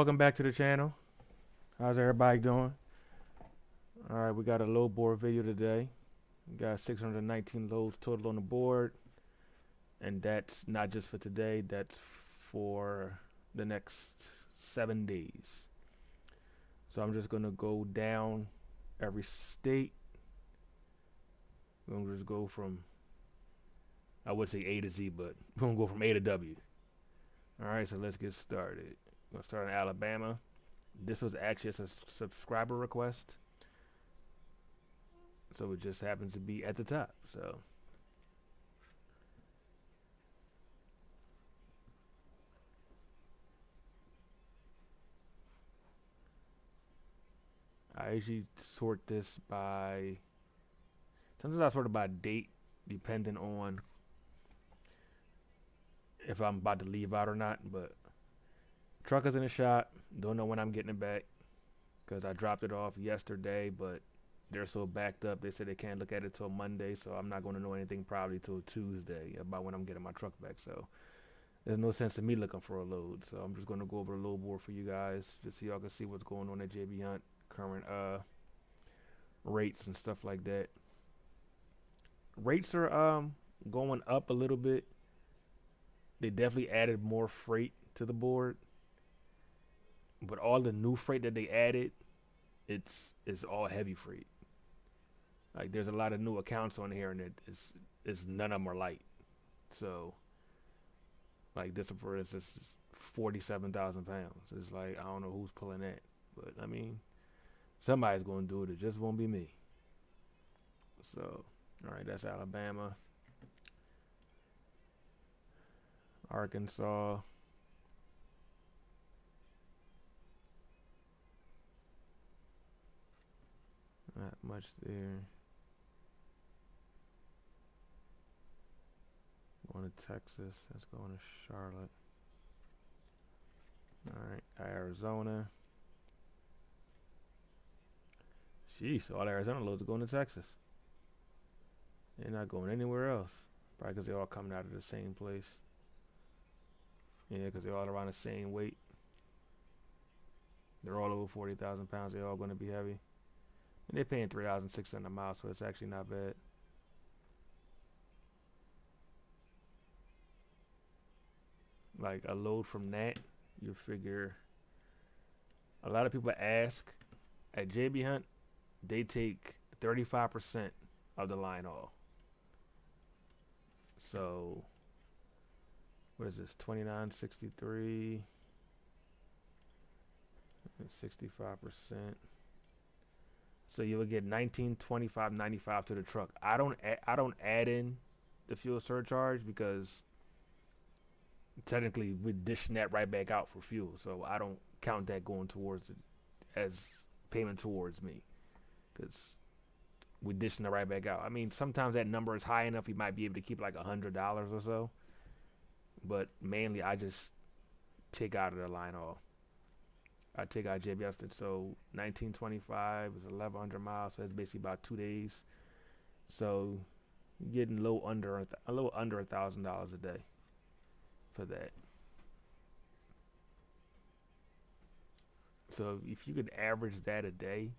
Welcome back to the channel. How's everybody doing? All right, we got a load board video today. We got 619 loads total on the board, and that's not just for today, that's for the next 7 days. So I'm just gonna go down every state. We're gonna just go from, I would say A to Z, but we're gonna go from A to W. All right, so let's get started. We're gonna start in Alabama. This was actually a subscriber request, so it just happens to be at the top. So I usually sort this by, sometimes I sort it by date, depending on if I'm about to leave out or not. But truck is in the shop. Don't know when I'm getting it back because I dropped it off yesterday, but they're so backed up. They said they can't look at it till Monday, so I'm not going to know anything probably till Tuesday about when I'm getting my truck back. So there's no sense in me looking for a load. So I'm just going to go over the load board for you guys just so y'all can see what's going on at JB Hunt, current rates and stuff like that. Rates are going up a little bit. They definitely added more freight to the board, but all the new freight that they added, it's all heavy freight. Like there's a lot of new accounts on here, and it's none of them are light. So like this one, for instance, is 47,000 pounds. It's like I don't know who's pulling that, but I mean somebody's gonna do it. It just won't be me. So all right, that's Alabama, Arkansas. Not much there. Going to Texas. That's going to Charlotte. Alright, Arizona. Sheesh, all Arizona loads are going to Texas. They're not going anywhere else. Probably because they're all coming out of the same place. Yeah, because they're all around the same weight. They're all over 40,000 pounds. They're all going to be heavy. And they're paying 3,600 a mile, so it's actually not bad. Like a load from that, you figure. A lot of people ask at JB Hunt, they take 35% of the line off. So what is this? 29.63 and 65%. So you would get 19.25.95 to the truck. I don't add in the fuel surcharge because technically we're dishing that right back out for fuel. So I don't count that going towards it as payment towards me because we're dishing it right back out. I mean, sometimes that number is high enough you might be able to keep like $100 or so, but mainly I just take out of the line off. I take out JBS, so 1925 is 1,100 miles, so that's basically about 2 days. So you're getting a little under $1,000 a day for that. So if you could average that a day,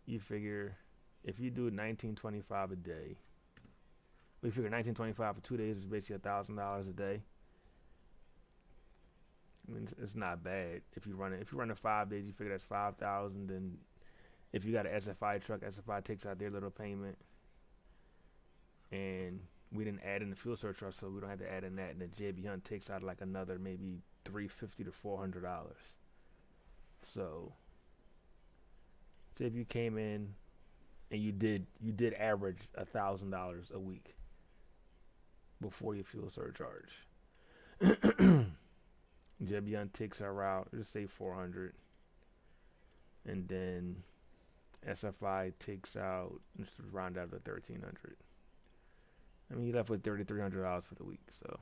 you figure if you do 1925 a day, we figure 1925 for 2 days is basically $1,000 a day. I mean, it's not bad if you run it. If you run it 5 days, you figure that's 5,000. Then, if you got an SFI truck, SFI takes out their little payment, and we didn't add in the fuel surcharge, so we don't have to add in that. And then JB Hunt takes out like another maybe $350 to $400. So, say if you came in and you did average $1,000 a week before your fuel surcharge. JB Hunt takes our route, just say 400, and then SFI takes out, just round out to 1,300. I mean, you left with $3,300 for the week. So,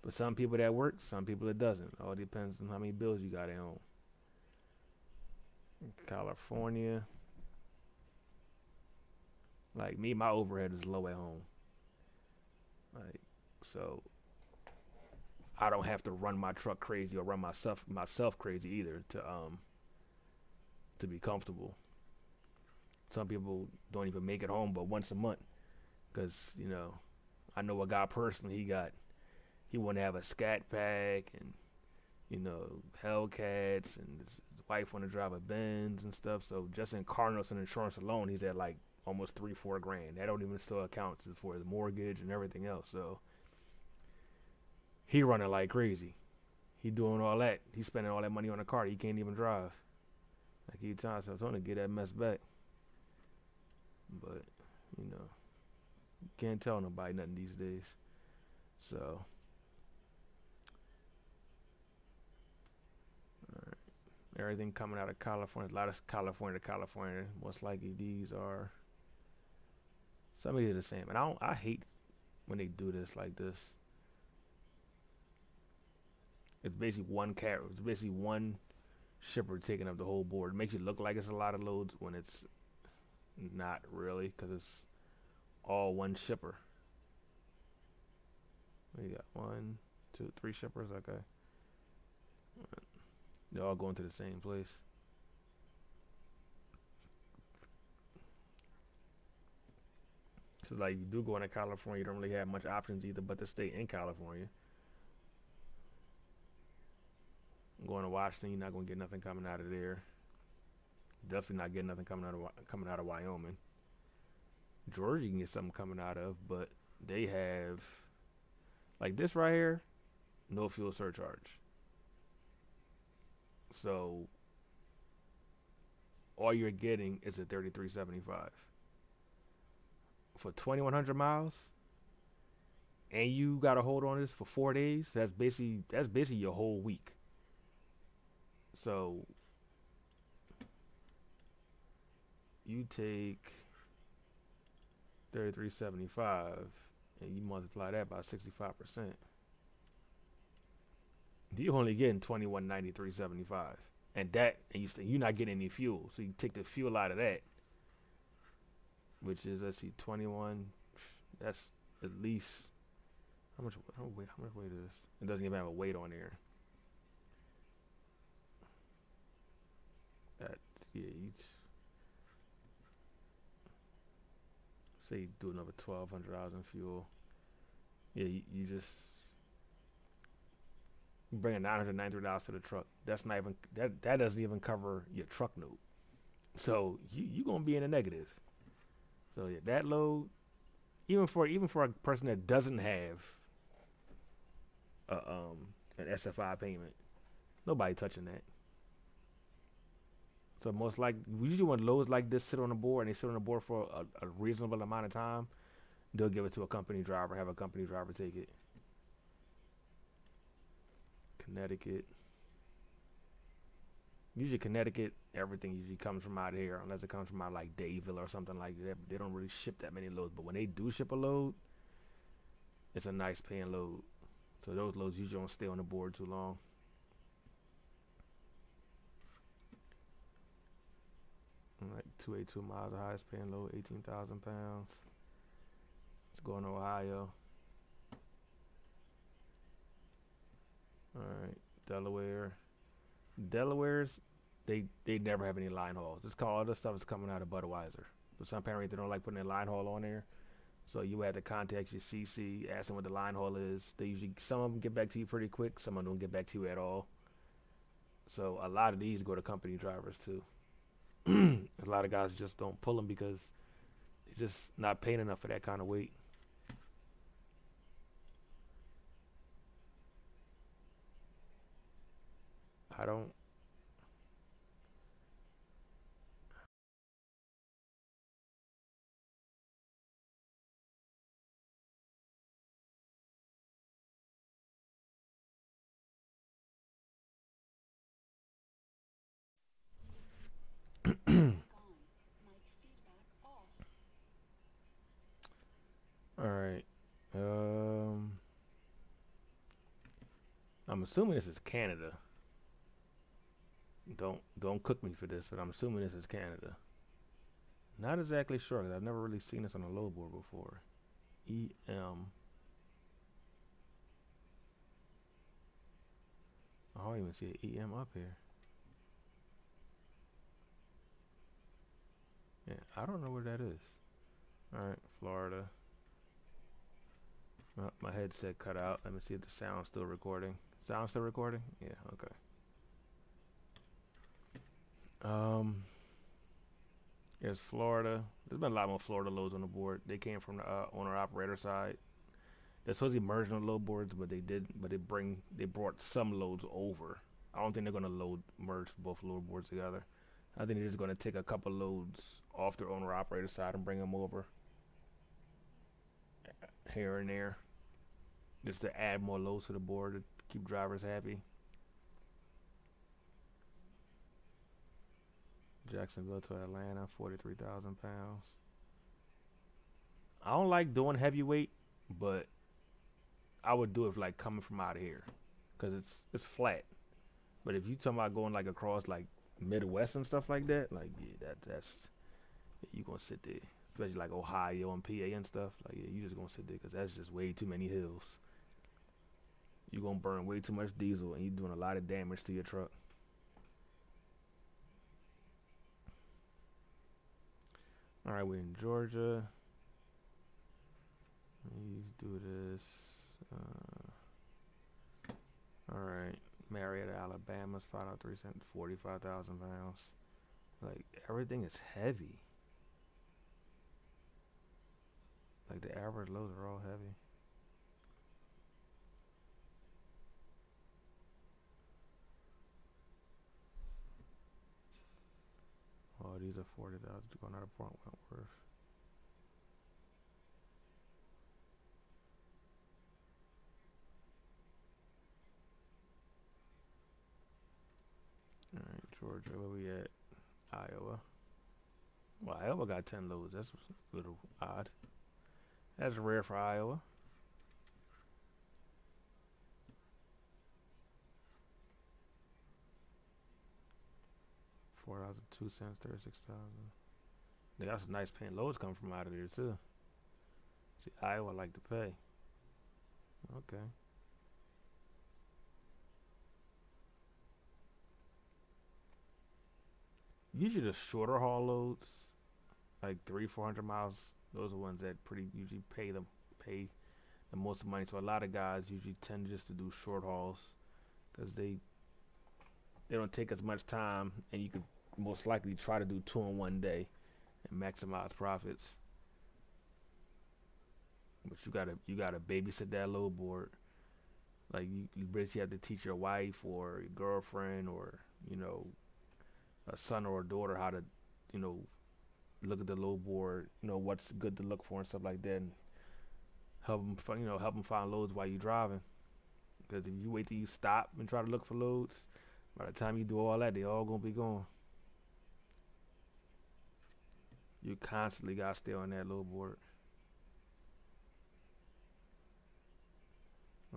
but some people that work, some people it doesn't. All depends on how many bills you got at home. California, like me, my overhead is low at home. Like, so I don't have to run my truck crazy or run myself crazy either to be comfortable. Some people don't even make it home but once a month because I know a guy personally. He want to have a scat pack and Hellcats, and his wife want to drive a Benz and stuff. So just in car notes and insurance alone, he's at like almost 3-4 grand. That don't even still account for his mortgage and everything else. So he running like crazy. He doing all that. He's spending all that money on a car he can't even drive. I keep telling myself, I'm trying to get that mess back. But you can't tell nobody nothing these days. So everything coming out of California, a lot of California to California. Most likely these are some of these are the same. And I hate when they do this like this. It's basically it's basically one shipper taking up the whole board. It makes you look like it's a lot of loads when it's not really, because it's all one shipper. We got 1, 2, 3 shippers. Okay, they're all going to the same place. So like, you do go into California, you don't really have much options either but to stay in California. Going to Washington, you're not gonna get nothing coming out of there. Definitely not getting nothing coming out of Wyoming. Georgia, you can get something coming out of, but they have like this right here, no fuel surcharge. So all you're getting is a 33.75 for 2,100 miles, and you got to hold on to this for 4 days. That's basically your whole week. So you take 33.75 and you multiply that by 65%. You're only getting 21.93.75, and you're not getting any fuel. So you take the fuel out of that, which is, let's see, 21. That's at least how much weight is this? It doesn't even have a weight on there. That yeah, you say you do another $1,200 in fuel. Yeah, you just bringing $993 to the truck. That's not even that doesn't even cover your truck note. So you gonna be in the negative. So yeah, that load, even for a person that doesn't have an SFI payment, nobody touching that. So most likely, usually when loads like this sit on the board and they sit on the board for a reasonable amount of time, they'll give it to a company driver, have a company driver take it. Connecticut. Usually Connecticut, everything usually comes from out here, unless it comes from out like Dayville or something like that. They don't really ship that many loads, but when they do ship a load, it's a nice paying load. So those loads usually don't stay on the board too long. Like 282 miles, the highest paying load, 18,000 pounds. It's going to Ohio. All right, Delaware's they never have any line hauls. It's called, all this stuff is coming out of Budweiser. But some parents, they don't like putting their line haul on there. So you have to contact your CC, ask them what the line haul is. Some of them get back to you pretty quick. Some of them don't get back to you at all. So a lot of these go to company drivers too. A lot of guys just don't pull them because they're just not paying enough for that kind of weight. I don't. All right. Um, I'm assuming this is Canada. Don't cook me for this, but I'm assuming this is Canada. Not exactly sure, 'cause I've never really seen this on a load board before. EM. I don't even see an EM up here. Yeah, I don't know where that is. All right, Florida. My headset cut out. Let me see if the sound's still recording. Sound still recording? Yeah, okay. It's Florida. There's been a lot more Florida loads on the board. They came from the owner operator side. They're supposed to be merging the load boards, but they didn't. But they brought some loads over. I don't think they're gonna merge both load boards together. I think they're just gonna take a couple loads off their owner operator side and bring them over here and there, just to add more loads to the board to keep drivers happy. Jacksonville to Atlanta, 43,000 pounds. I don't like doing heavyweight, but I would do it like coming from out of here, cause it's flat. But if you talking about going like across like Midwest and stuff like that, like yeah, that's you gonna sit there, especially like Ohio and PA and stuff. Like yeah, you just gonna sit there because that's just way too many hills. You gonna burn way too much diesel and you doing a lot of damage to your truck. All right, we're in Georgia. Let's do this. All right, Marietta, Alabama's 503 cents, 45,000 pounds. Like everything is heavy. Like the average loads are all heavy. Oh, these are 40,000 going out of Fort Wentworth. All right, Georgia, where we at? Iowa. Well, Iowa got 10 loads. That's a little odd. That's rare for Iowa. $4.02, 36,000. They got some nice paying loads coming from out of there too. See, Iowa like to pay. Okay. Usually the shorter haul loads, like 300-400 miles, those are ones that pretty usually pay the most money. So a lot of guys usually tend just to do short hauls because they don't take as much time, and you could most likely try to do two in one day and maximize profits. But you gotta babysit that load board. Like you basically have to teach your wife or your girlfriend or a son or a daughter how to you know look at the load board. What's good to look for and stuff like that, and help them find loads while you're driving. Because if you wait till you stop and try to look for loads, by the time you do all that, they all gonna be gone. You constantly gotta stay on that load board.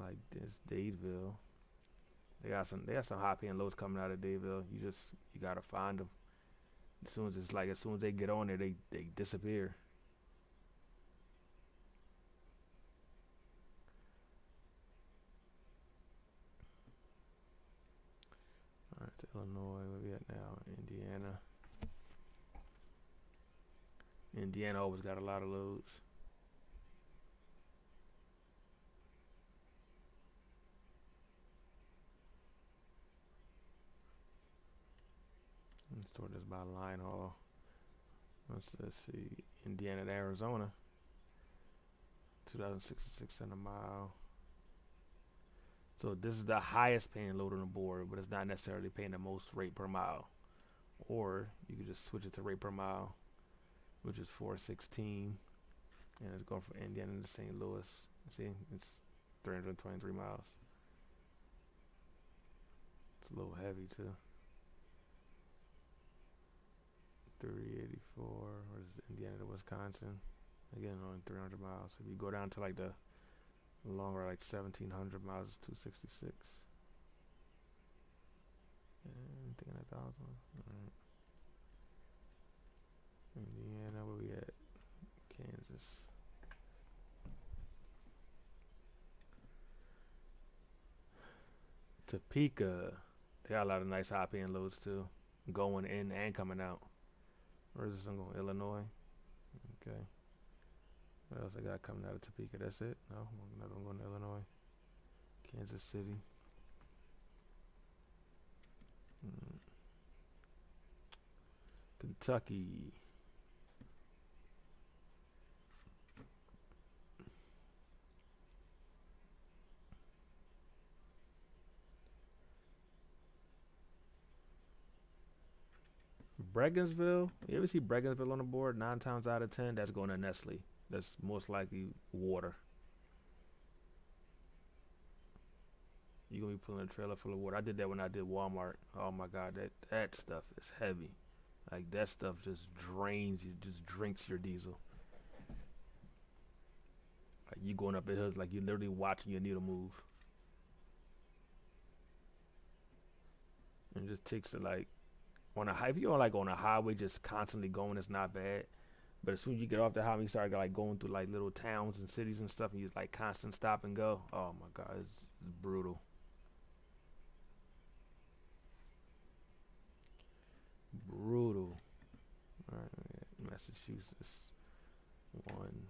Like this Dadeville, they got some high paying loads coming out of Dadeville. You gotta find them. As soon as they get on there, they disappear. All right, to Illinois, where we at now? Indiana. Indiana always got a lot of loads. Let's sort this by line haul. Let's see. Indiana to Arizona. 2066 cents a mile. So this is the highest paying load on the board, but it's not necessarily paying the most rate per mile. Or you could just switch it to rate per mile, which is 416, and it's going from Indiana to St. Louis. See, it's 323 miles. It's a little heavy too. 384. Where's Indiana to Wisconsin? Again, only 300 miles. If you go down to like the longer, like 1,700 miles, is 266. And thinking 1,000. All right. Indiana, where we at? Kansas. Topeka. They got a lot of nice high paying loads too, going in and coming out. Where is this one going? Illinois. Okay. What else I got coming out of Topeka? That's it? No, another one going to Illinois. Kansas City. Kentucky. Bregginsville. You ever see Bregginsville on the board? 9 times out of 10, that's going to Nestle. That's most likely water. You're gonna be pulling a trailer full of water. I did that when I did Walmart. Oh my god, that stuff is heavy. Like that stuff just drains you, just drinks your diesel. Like you going up the hills, like you're literally watching your needle move. And it just takes it like on a high. If you're like on a highway, just constantly going, it's not bad. But as soon as you get off the highway, you start like going through like little towns and cities and stuff, and you just like constant stop and go. Oh my god, it's brutal. Brutal. All right, Massachusetts. One.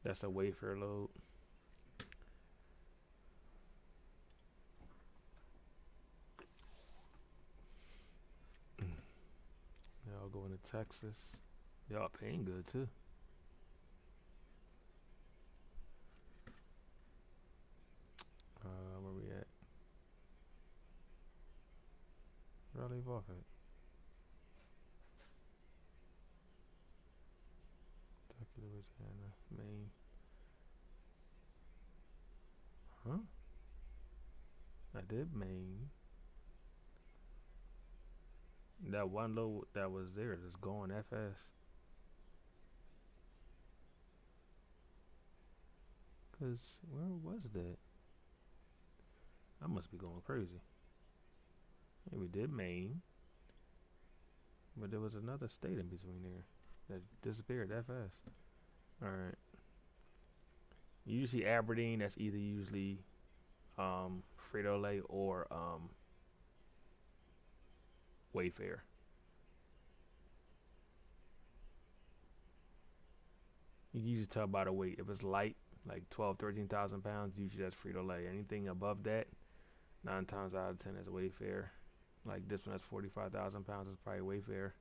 That's a Wayfair load. Y'all going to Texas. Y'all paying good too. Where we at? Where I leave off at? Kentucky, Louisiana, Maine. Huh? I did Maine. That one load that was there is going that fast. Cause where was that? I must be going crazy. Yeah, we did Maine, but there was another state in between there that disappeared that fast. All right. Usually Aberdeen. That's either usually Frito-Lay or Wayfair. You can usually tell by the weight. If it's light, like 12, 13,000 pounds, usually that's Frito-Lay. Anything above that, 9 times out of 10 is Wayfair. Like this one that's 45,000 pounds is probably Wayfair.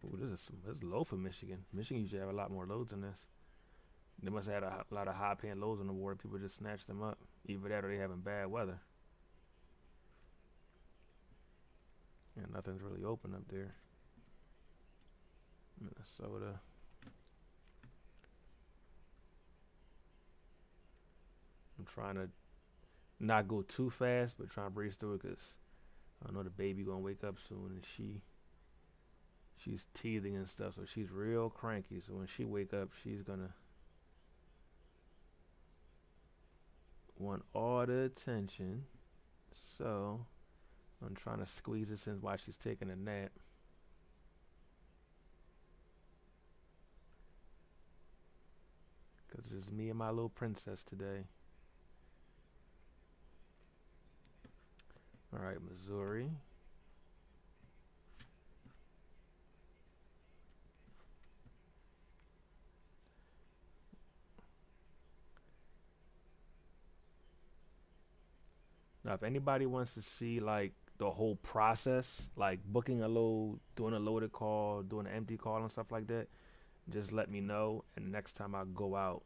Ooh, this is low for Michigan. Michigan usually have a lot more loads than this. They must have had a lot of high paying loads on the board. People just snatch them up. Either that or they having bad weather. And nothing's really open up there. Minnesota. I'm trying to not go too fast, but trying to breeze through it because I know the baby gonna wake up soon, and she's teething and stuff, so she's real cranky. So when she wake up, she's gonna want all the attention. So I'm trying to squeeze this in while she's taking a nap. Because it's me and my little princess today. All right, Missouri. Now, if anybody wants to see like the whole process, like booking a load, doing a loaded call, doing an empty call and stuff like that, just let me know. And next time I go out,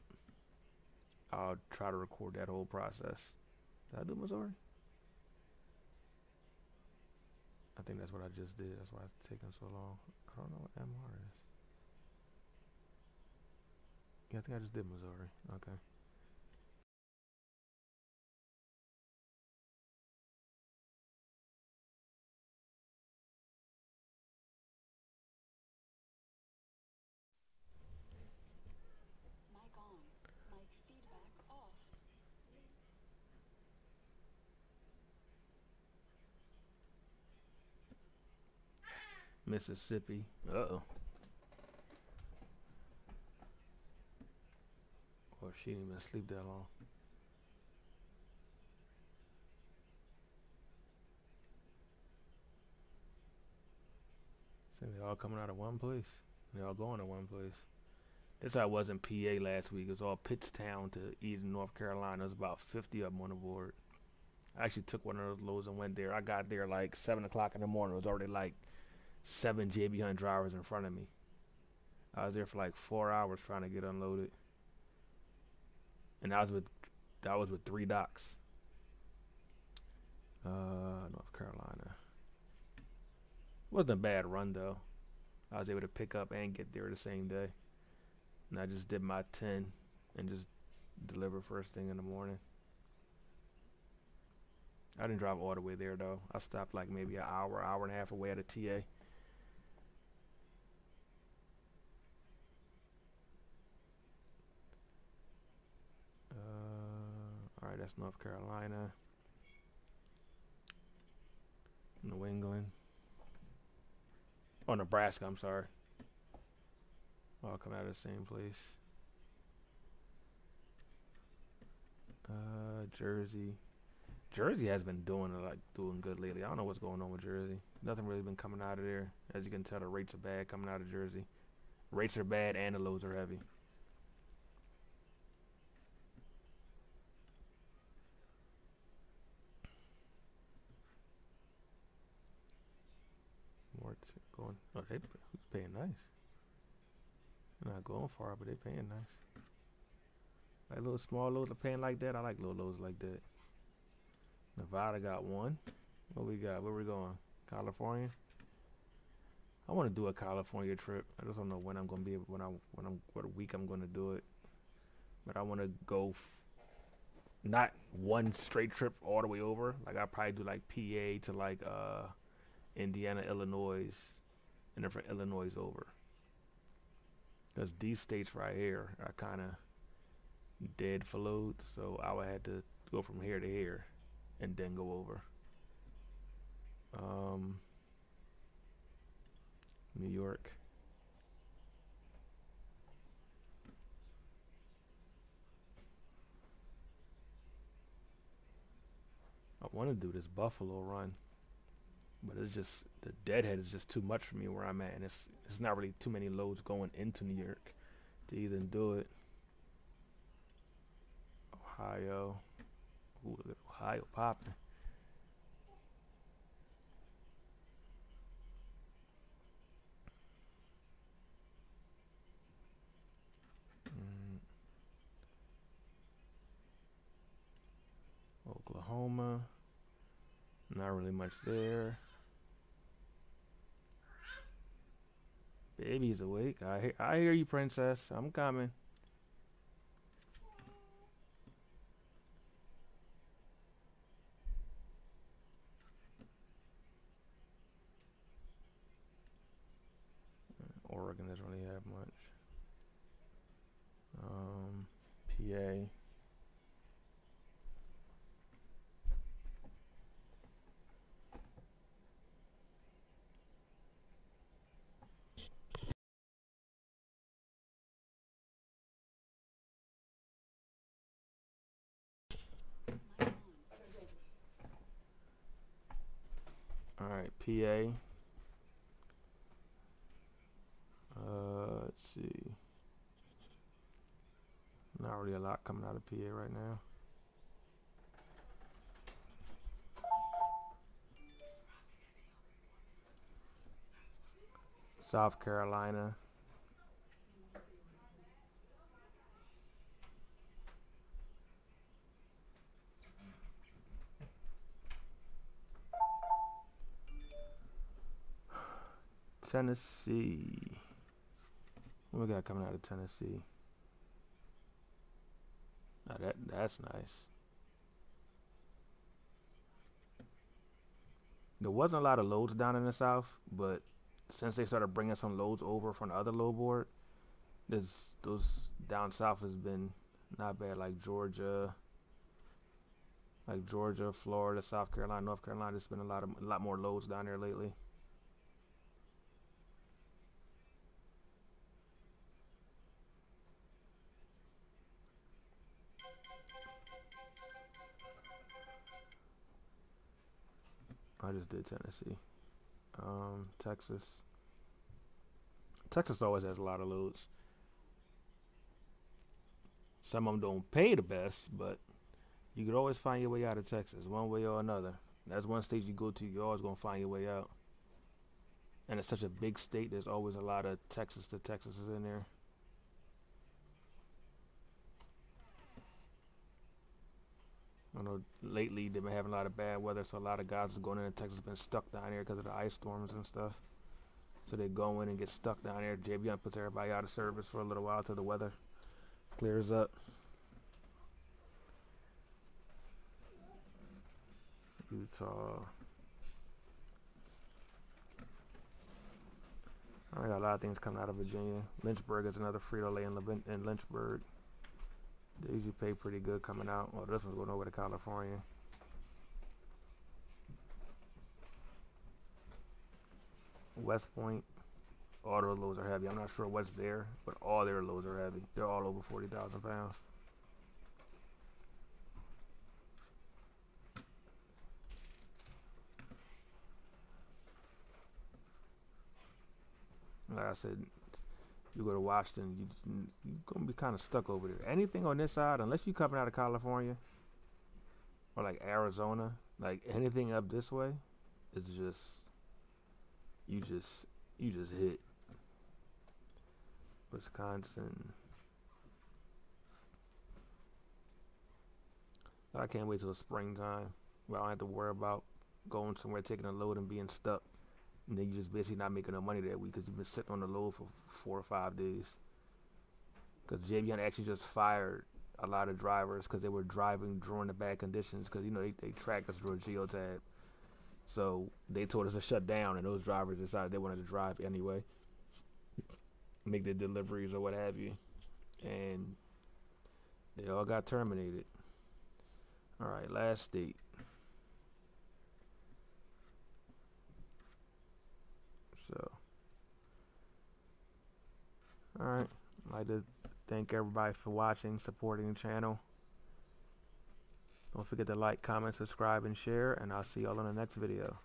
I'll try to record that whole process. Did I do Missouri? I think that's what I just did. That's why it's taking so long. I don't know what MR is. Yeah, I think I just did Missouri. Okay. Mississippi. Uh-oh. Or she didn't even sleep that long. So they all coming out of one place. They all going to one place. This I was in PA last week. It was all Pittstown to Eden, North Carolina. It was about 50 of them on the board. I actually took one of those loads and went there. I got there like 7 o'clock in the morning. It was already like 7 JB Hunt drivers in front of me. I was there for like 4 hours trying to get unloaded. And I was with 3 docks. North Carolina. Wasn't a bad run though. I was able to pick up and get there the same day. And I just did my 10 and just deliver first thing in the morning. I didn't drive all the way there though. I stopped like maybe an hour and a half away at a TA. Alright, that's North Carolina. New England. Oh, Nebraska, I'm sorry. All coming out of the same place. Jersey. Jersey has been doing good lately. I don't know what's going on with Jersey. Nothing really been coming out of there. As you can tell, the rates are bad coming out of Jersey. Rates are bad and the loads are heavy. Going. Oh, who's paying nice? They're not going far, but they paying nice. Like little small loads are paying like that. I like little loads like that. Nevada got one. What we got? Where we going? California. I want to do a California trip. I just don't know when I'm gonna be able. What week I'm gonna do it. But I want to go. Not one straight trip all the way over. Like I probably do like PA to like Indiana, Illinois, and then from Illinois over. Because these states right here are kind of dead for loads, so I would have to go from here to here and then go over. New York. I want to do this Buffalo run, but it's just the deadhead is just too much for me where I'm at, and it's not really too many loads going into New York to even do it. Ohio. Ooh, look at Ohio popping. Oklahoma. Not really much there. Baby's awake. I hear you, princess. I'm coming. Oregon doesn't really have much. PA. Alright, PA. Let's see. Not really a lot coming out of PA right now. South Carolina. Tennessee. What we got coming out of Tennessee? Now that's nice. There wasn't a lot of loads down in the south, but since they started bringing some loads over from the other load board, those down south has been not bad. Like Georgia, Florida, South Carolina, North Carolina. There's been a lot more loads down there lately. I just did Tennessee. Texas. Texas always has a lot of loads. Some of them don't pay the best, but you could always find your way out of Texas, one way or another. That's one state you go to, you're always gonna find your way out. And it's such a big state. There's always a lot of Texas to Texas in there. I know lately they've been having a lot of bad weather, so a lot of guys are going into Texas have been stuck down there because of the ice storms and stuff. So they go in and get stuck down there. JB Hunt puts everybody out of service for a little while till the weather clears up. Utah. I got a lot of things coming out of Virginia. Lynchburg is another Frito-Lay in Lynchburg. They usually pay pretty good coming out. Well, this one's going over to California. West Point. All those loads are heavy. I'm not sure what's there, but all their loads are heavy. They're all over 40,000 pounds. Like I said, you go to Washington, you're going to be kind of stuck over there. Anything on this side, unless you're coming out of California or like Arizona, like anything up this way, it's just, you just hit. Wisconsin. I can't wait till springtime where I don't have to worry about going somewhere, taking a load and being stuck. And then you just basically not making no money that week because you've been sitting on the load for 4 or 5 days. Because JB Hunt actually just fired a lot of drivers because they were driving during the bad conditions because, you know, they tracked us through a geotab. So they told us to shut down, and those drivers decided they wanted to drive anyway, make their deliveries or what have you. And they all got terminated. All right, last state. So, all right. I'd like to thank everybody for watching, supporting the channel. Don't forget to like, comment, subscribe, and share, and I'll see y'all on the next video.